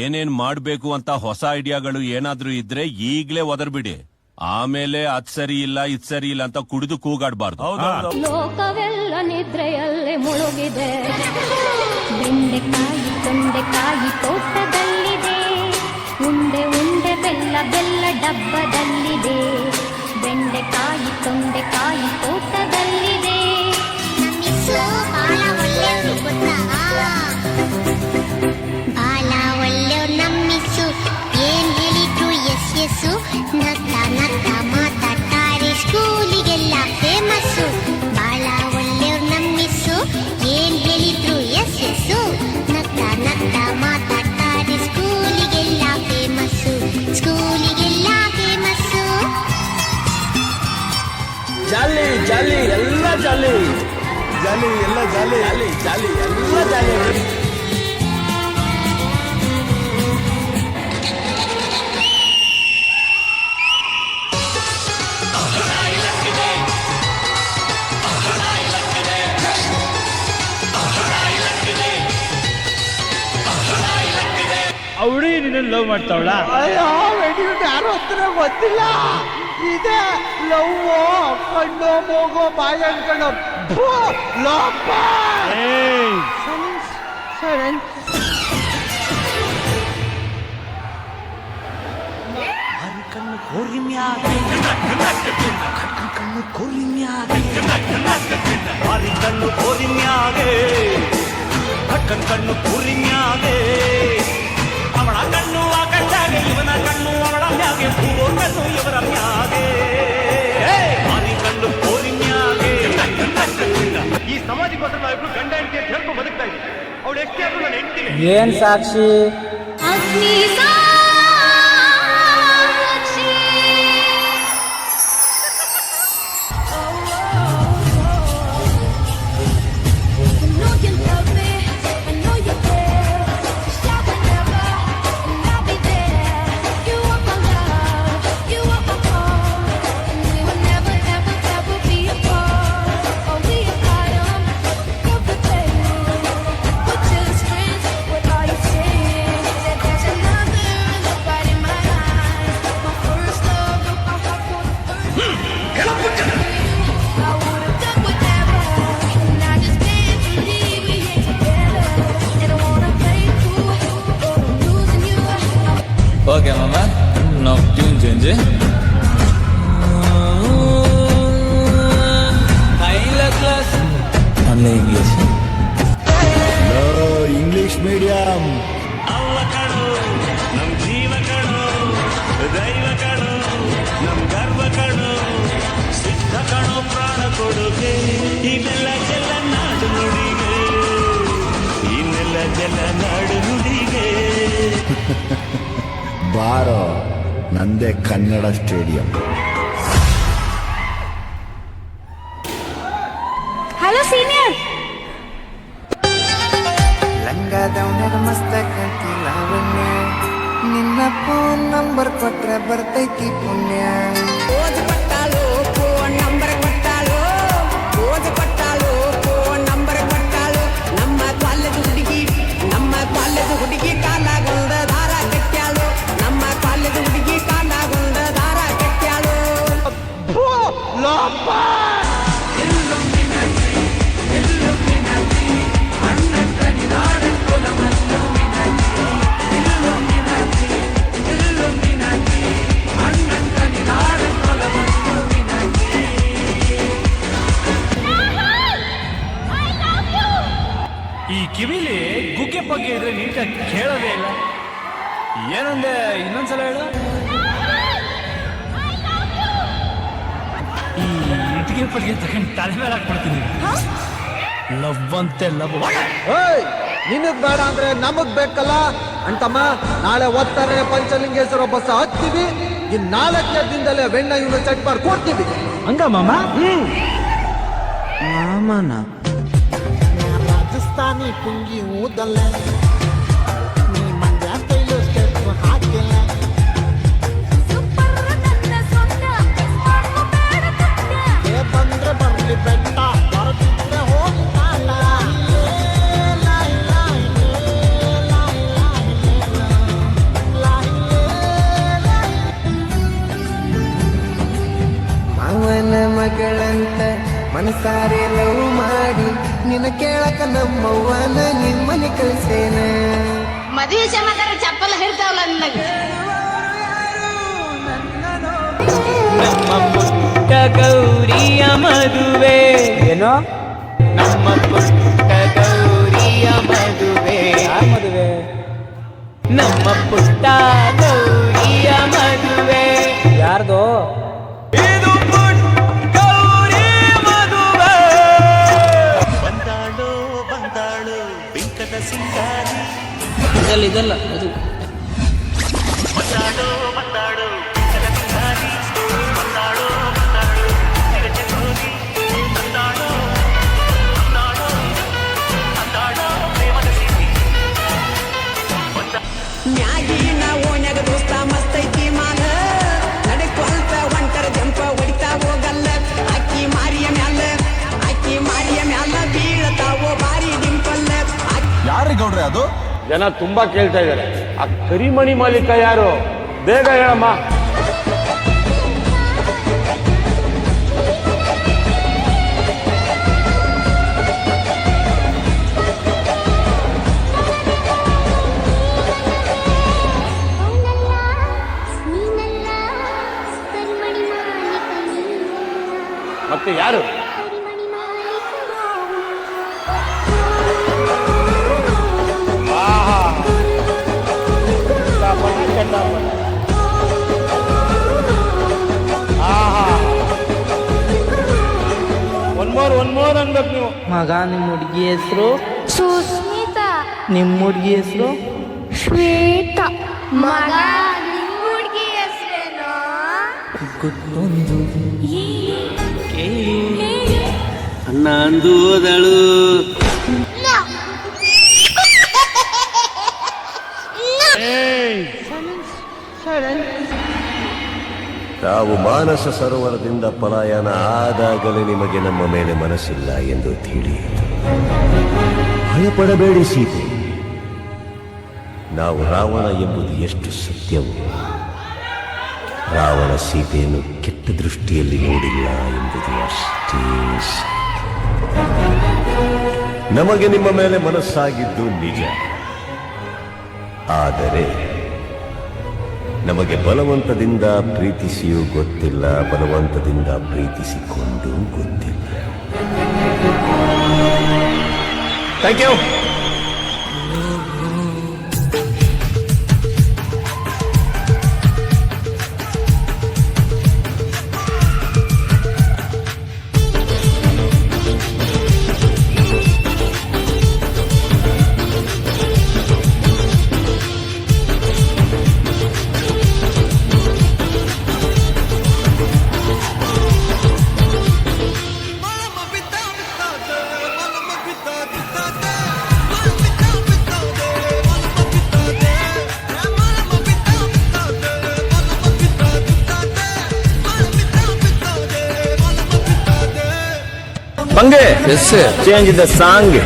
ಏನೇನ್ ಮಾಡ್ಬೇಕು ಅಂತ ಹೊಸ ಐಡಿಯಾಗಳು ಏನಾದ್ರೂ ಇದ್ರೆ ಈಗ್ಲೇ ಒದರ್ಬಿಡಿ. ಆಮೇಲೆ ಅದ್ ಸರಿ ಇಲ್ಲ ಇದ್ ಸರಿ ಇಲ್ಲ ಅಂತ ಕುಡಿದು ಕೂಗಾಡ್ಬಾರ್ದು. ಲೋಕವೆಲ್ಲ ನಿದ್ರೆಯಲ್ಲೇ ಮುಳುಗಿದೆ. ಬೆಂಡೆಕಾಯಿ ತೊಂಡೆಕಾಯಿ ತೋಟದಲ್ಲಿದೆ. ಉಂಡೆ ಉಂಡೆ ಬೆಲ್ಲ ಬೆಲ್ಲ ಡಬ್ಬದಲ್ಲಿದೆ. ಬೆಂಡೆಕಾಯಿ ತೊಂಡೆಕಾಯಿ ತೋಟದಲ್ಲಿದೆ. ಬಾಲ ಒಳ್ಳೆಯವ್ರು ನಮ್ಮಿಸು, ಏನ್ ಹೇಳಿದ್ರು ಎಸ್ ಎಸ್ಸು. ನಗ್ತ ನಗ್ತ ಮಾತಾಡ್ತಾರೆ, ಸ್ಕೂಲಿಗೆಲ್ಲ ಫೇಮಸ್ಸು. ಬಾಳ ಒಳ್ಳೆಯವ್ರು ನಮ್ಮಿಸು, ಏನ್ ಹೇಳಿದ್ರು ಎಸ್ ಎಸ್ಸು. ನಗ್ತ ನಗ್ತ ಮಾತಾಡ್ತಾರೆ, ಸ್ಕೂಲಿಗೆಲ್ಲ ಫೇಮಸ್ಸು, ಸ್ಕೂಲಿಗೆಲ್ಲ ಫೇಮಸ್ಸು. ಜಾಲಿ ಜಾಲಿ ಎಲ್ಲ ಜಾಲಿ, ಜಾಲಿ ಎಲ್ಲ ಜಾಲಿ, ಜಾಲಿ ಜಾಲಿ ಎಲ್ಲ ಜಾಲಿ. ಅವಳಿ ನಿನ್ನ ಲವ್ ಮಾಡ್ತಾವಳ? ಅಯ್ಯೋ ಯಾರು ಹತ್ರ ಗೊತ್ತಿಲ್ಲ. ಇದೆ ಲವ್, ಕಣ್ಣು ಮೂಗು ಬಾಯಿ ಅನ್ಕೊಂಡು ಲೋಪ. ಕಣ್ಣು ಕೋರಿಮ್ಯಾಗೆ, ಕಣ್ಣು ಕೋರಿಮ್ಯಾಗೆ, ಬಾರಿ ಕಣ್ಣು ಕೋರಿಮ್ಯಾಗೆ, ಕಟ್ಟನ್ ಕಣ್ಣು ಕೋರಿಮ್ಯಾಗೆ. ಅವಳ ಕಣ್ಣು ಆಕಾಶಾಗೆ, ಇವನ ಕಣ್ಣು ಅವಳ ಮ್ಯಾಗೆ, ಹೂವೋ ಕಣ್ಣು ಇವರ ಮ್ಯಾಗೆ. ಬಾರಿ ಕಣ್ಣು ಕೋರಿಮ್ಯಾಗೆ. ಈ ಸಮಾಜಕ್ಕೋಸ್ಕರ ನಾವಿಬ್ರು ಗಂಡ ಹೆಂಡತಿ ಅಂತ ಹೇಳ್ಕೊಂಡು ಬದುಕ್ತಾ ಇದ್ದೀವಿ. ಅವಳು ಎಷ್ಟೇ ಆದ್ರೂ ನಾನು ಹೆಂಡ್ತೀನಿ. ಏನ್ ಸಾಕ್ಷಿ? ಅಗ್ನಿ Okay, Mama. Now tune change. High class. Only English. No English medium. ಅವ್ವ ಕಣೋ, ನಮ್ ಜೀವ ಕಣೋ, ದೈವ ಕಣೋ, ನಮ್ ಗರ್ವ ಕಣೋ, ಸಿದ್ಧ ಕಣೋ ಪ್ರಾಣ ಕೊಡುಗೆ. ಇನ್ನೆಲ್ಲ ಜಲ ನಾಡು ನುಡಿಗೆ, ಇನ್ನೆಲ್ಲ ಜಲ ನಾಡು ನುಡಿಗೆ. ಬಾರೋ ನಂದೇ ಕನ್ನಡ ಸ್ಟೇಡಿಯಂ. Hello senior. ಲಂಗದವನಾಗ ಮಸ್ತ ಕಾಣ್ತಿಲ್ಲ ಅವಣ್ಣ, ನಿನ್ನ ಫೋನ್ ನಂಬರ್ ಕೊಟ್ರೆ ಬರ್ತೈತಿ ಪುಣ್ಯ. ಓದು ಕೊಟ್ಟಾಳು ಫೋನ್ ನಂಬರ್ ಕೊಟ್ಟಾಳು, ಓದು ಕೊಟ್ಟಾಳು ಫೋನ್ ನಂಬರ್ ಕೊಟ್ಟಾಳು. ನಮ್ಮ ಕಾಲೇಜ್ ಹುಡುಗಿ, ನಮ್ಮ ಕಾಲೇಜ್ ಹುಡುಗಿ ಕಾಲಾಗೊಂದ ದಾರ ಕಟ್ಟ್ಯಾಳು. ನಮ್ಮ ಕಾಲೇಜ್ ಹುಡುಗಿ ಕಾಲಾಗೊಂದ ದಾರ ಕಟ್ಟ್ಯಾಳು. ಲೋಪ. ಈ ಕಿವಿಲಿ ಗುಗ್ಗೆ ಪಗ್ಗೆ ಇದ್ರೆ ನೀಟಾಗಿ ಕೇಳೋದೇ ಇಲ್ಲ. ಏನಂದೆ ಇನ್ನೊಂದ್ಸಲ ಹೇಳು. ಈ ಇಟ್ಟಿಗೆ ಪಟ್ಟಿಗೆ ತಗೊಂಡು ತಲೆ ಮೇಲೆ ಹಾಕ್ಬಿಡ್ತೀನಿ. ಲವ್ ಅಂತೆ ಲವ್. ನಿನಗ್ ಬೇಡ ಅಂದ್ರೆ ನಮಗ್ ಬೇಕಲ್ಲ ಅಂತಮ್ಮ. ನಾಳೆ ಓದ್ತಾರೆ ಪಂಚಲಿಂಗೇಶ್ವರ ಬಸ್ ಹತ್ತೀವಿ. ಇನ್ 4 ದಿನದಲ್ಲೇ ಬೆಣ್ಣ ಇವನು ಸೆಟ್ ಮಾಡಿ ಕೊಡ್ತೀವಿ. ಹಂಗ ಮಾಮ? ಮಾಮನ ರಾಜಸ್ಥಾನಿ ಪುಂಗಿ ಊದಲ್ಲ, ನೀ ಮಂಡ್ಯ ಸ್ಟೈಲು ಸ್ಟೆಪ್ ಹಾಕಿಲ್ಲ. ಬಂದ್ರೆ ಬರ್ಲಿ ಬೆಟ್ಟ, ಬರದಿದ್ರೆ ಹೋಗಿ ಕಾಲ. ನಿನ್ನ ಕೇಳಕ ನಮ್ಮವ್ವನ ನಿಮ್ಮನೆ ಕಳಿಸೇನ ಮದುವೆ ಸಮಾಚಾರ ಚಪ್ಪಲ ಹೇಳ್ತಾವಲ್ಲ ನನಗೆ ನಮ್ಮ ಪುಟ್ಟ ಗೌರಿಯ ಮದುವೆ ಏನೋ ನಮ್ಮ ಪುಟ್ಟ ಗೌರಿಯ ಮದುವೆ ಮದುವೆ ನಮ್ಮ ಪುಟ್ಟ ಗೌರಿಯ ಮದುವೆ ಯಾರ್ದು ಇದು ಪುಟ್ಟ ಗೌರಿ ಮದುವೆ ಬಂದಾಳು ಬಂದಾಳು ಬಿಂಕದ ಸಿಂಗಾರಿ ಇದಲ್ಲ ಅದು ಬಂದಾಳು ಬಂದಾಳು ಬಿಂಕದ ಸಿಂಗಾರಿ ಬಂದಾಳು ಬಂದಾಳು ಸಿರಚೆ ಹೋಗಿ ಬಂದಾಳು ಬಂದಾಳು ಬಂದಾಳು ಪ್ರೇಮದ ಸಿರಿ ಮ್ಯಾಗಿನ ಓಣ್ಯಾಗ ದೋಸ್ತ ಮಸ್ತೈತಿ ಮಾಲ ನಡ್ಕೊಳ್ತ ಒಂಟರ ಜಂಪ ಹೊಡಿತಾ ಹೋಗಲ್ಲ ಅಕ್ಕಿ ಮಾರಿಯ ಮ್ಯಾಲ ಬೀಳತಾವೋ ಬಾರಿ ಡಿಂಪಲ್ಲ ಯಾರಿಗೆ ಗೌಡ್ರೆ ಅದು? ಜನ ತುಂಬಾ ಕೇಳ್ತಾ ಇದ್ದಾರೆ ಆ ಕರಿಮಣಿ ಮಾಲೀಕ ಯಾರು ಬೇಗ ಹೇಳಮ್ಮ ನೀನಲ್ಲ ಕರಿಮಣಿ ಮಾಲೀಕ ನೀನಲ್ಲ ಮತ್ತೆ ಯಾರು ಕರಿಮಣಿ ಮಾಲೀಕ ಒನ್ ಮೋರ್ ಅನ್ಬೇಕು ನೀವು ಮಗ ನಿಮ್ಮ ಹುಡುಗಿ ಹೆಸರು ಸುಸ್ಮಿತಾ ನಿಮ್ಮ ಹುಡುಗಿ ಹೆಸರು ಶ್ವೇತಾ ಮಗ ನಿಮ್ಮ ಹುಡುಗಿ ಹೆಸರೇನೋ ಗೊತ್ತೊಂದು ಅಣ್ಣ ಅಂದು ಹೋದಳು ನಾವು ಮಾನಸ ಸರೋವರದಿಂದ ಪಲಾಯನ ಆದಾಗಲೇ ನಿಮಗೆ ನಮ್ಮ ಮೇಲೆ ಮನಸ್ಸಿಲ್ಲ ಎಂದು ತಿಳಿ ಭಯಪಡಬೇಡಿ ಸೀತೆ. ನಾವು ರಾವಣ ಎಂಬುದು ಎಷ್ಟು ಸತ್ಯವೋ ರಾವಣ ಸೀತೆಯನ್ನು ಕೆಟ್ಟ ದೃಷ್ಟಿಯಲ್ಲಿ ನೋಡಿಲ್ಲ ಎಂಬುದು ಅಷ್ಟೇ ಸತ್ಯ. ನಮಗೆ ನಿಮ್ಮ ಮೇಲೆ ಮನಸ್ಸಾಗಿದ್ದು ನಿಜ, ಆದರೆ ನಮಗೆ ಬಲವಂತದಿಂದ ಪ್ರೀತಿಸಿಯೂ ಗೊತ್ತಿಲ್ಲ, ಬಲವಂತದಿಂದ ಪ್ರೀತಿಸಿಕೊಂಡು ಗೊತ್ತಿಲ್ಲ. Thank you. ಬಂಗೆ yes sir change the song